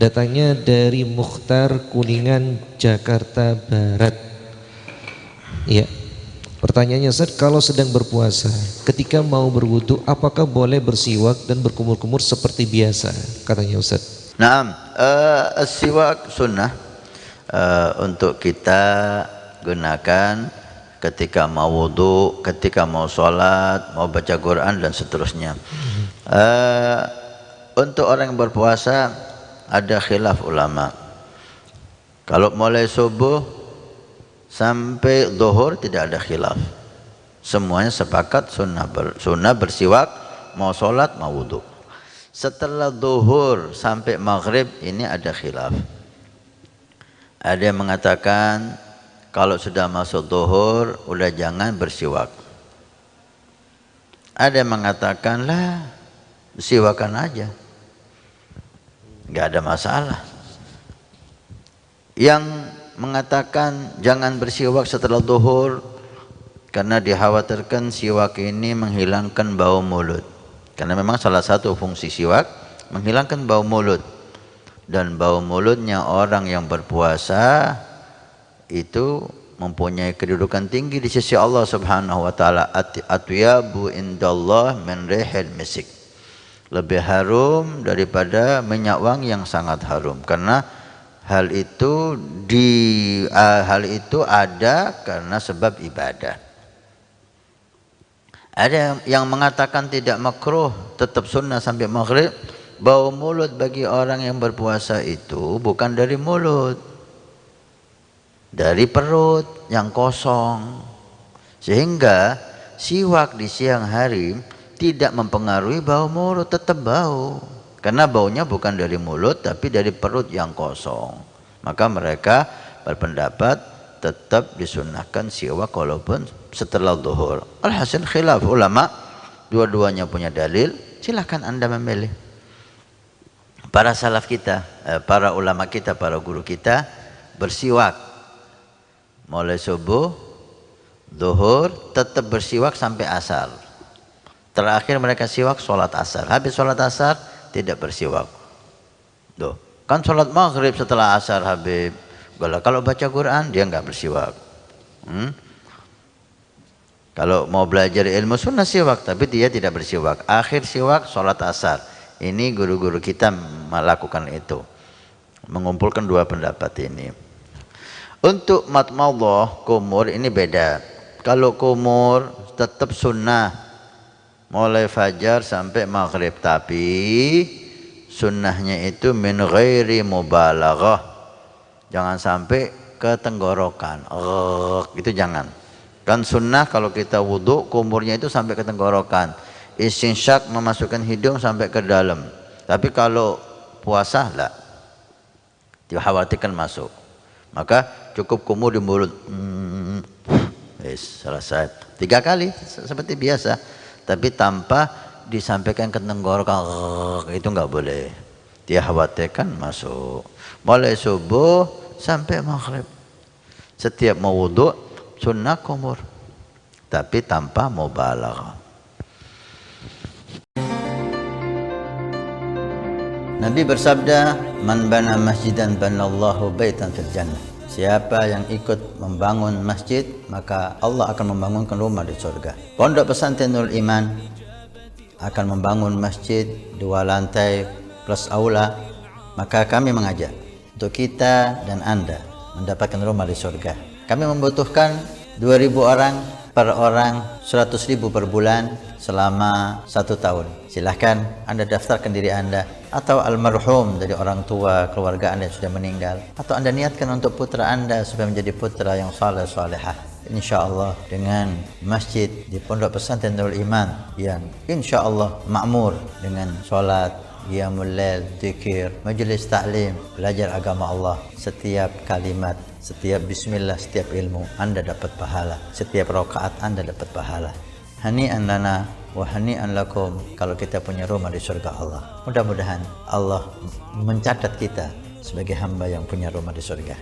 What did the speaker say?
Datangnya dari Mukhtar, Kuningan, Jakarta Barat. Ya. Pertanyaannya, Ustaz, kalau sedang berpuasa, ketika mau berwudu, apakah boleh bersiwak dan berkumur-kumur seperti biasa? Katanya Ustaz. Naam, siwak sunnah untuk kita gunakan ketika mau wudu, ketika mau sholat, mau baca Quran dan seterusnya. Untuk orang yang berpuasa ada khilaf ulama. Kalau mulai subuh sampai zuhur tidak ada khilaf. Semuanya sepakat sunnah bersiwak, mau sholat, mau wudu. Setelah zuhur sampai maghrib ini ada khilaf. Ada yang mengatakan kalau sudah masuk zuhur udah jangan bersiwak. Ada yang mengatakan lah bersiwakan aja, nggak ada masalah. Yang mengatakan jangan bersiwak setelah zuhur karena dikhawatirkan siwak ini menghilangkan bau mulut. Karena memang salah satu fungsi siwak menghilangkan bau mulut. Dan bau mulutnya orang yang berpuasa itu mempunyai kedudukan tinggi di sisi Allah Subhanahu wa taala. Atyabu indallah min rihil misik. Lebih harum daripada minyak wangi yang sangat harum. Karena hal itu ada karena sebab ibadah. Ada yang mengatakan tidak makruh, tetap sunnah sampai maghrib. Bau mulut bagi orang yang berpuasa itu bukan dari mulut, dari perut yang kosong. Sehingga siwak di siang hari tidak mempengaruhi bau mulut, tetap bau. Karena baunya bukan dari mulut tapi dari perut yang kosong. Maka mereka berpendapat tetap disunahkan siwak walaupun setelah zuhur. Alhasil khilaf ulama, dua-duanya punya dalil, silahkan Anda memilih. Para salaf kita, para ulama kita, para guru kita bersiwak mulai subuh, zuhur, tetap bersiwak sampai asar. Terakhir mereka siwak sholat asar. Habis sholat asar tidak bersiwak. Tuh, kan sholat maghrib setelah asar Habib. Kalau baca Quran dia nggak bersiwak. Kalau mau belajar ilmu sunnah siwak, tapi dia tidak bersiwak. Akhir siwak sholat asar. Ini guru-guru kita melakukan itu, mengumpulkan dua pendapat ini. Untuk matmadhah, kumur ini beda. Kalau kumur tetap sunnah mulai fajar sampai maghrib, tapi sunnahnya itu min ghairi mubalaghah. Jangan sampai ke tenggorokan, gitu jangan. Kan sunnah kalau kita wudu kumurnya itu sampai ke tenggorokan. Istinsyak memasukkan hidung sampai ke dalam. Tapi kalau puasa lah, dikhawatirkan masuk. Maka cukup kumur di mulut. Selesai. 3 kali seperti biasa. Tapi tanpa disampaikan ke tenggorokan, itu enggak boleh. Dia khawatirkan masuk. Mulai subuh sampai maghrib. Setiap mau wudu sunnah kumur. Tapi tanpa mubalaghah. Nabi bersabda, "Man bana masjidan banallahu baitan fil jannah." Siapa yang ikut membangun masjid, maka Allah akan membangunkan rumah di surga. Pondok Pesantren Nurul Iman akan membangun masjid 2 lantai plus aula. Maka kami mengajak untuk kita dan Anda mendapatkan rumah di surga. Kami membutuhkan 2.000 orang per orang, 100.000 per bulan selama 1 tahun. Silahkan Anda daftarkan diri Anda atau almarhum dari orang tua keluarga Anda yang sudah meninggal, atau Anda niatkan untuk putra Anda supaya menjadi putra yang saleh salehah. Insyaallah dengan masjid di Pondok Pesantren Nurul Iman yang insyaallah makmur dengan salat, qiyamul lail, zikir, majelis taklim, belajar agama Allah. Setiap kalimat, setiap bismillah, setiap ilmu Anda dapat pahala. Setiap rakaat Anda dapat pahala. Hani'an lana wa hani'an lakum kalau kita punya rumah di surga Allah. Mudah-mudahan Allah mencatat kita sebagai hamba yang punya rumah di surga.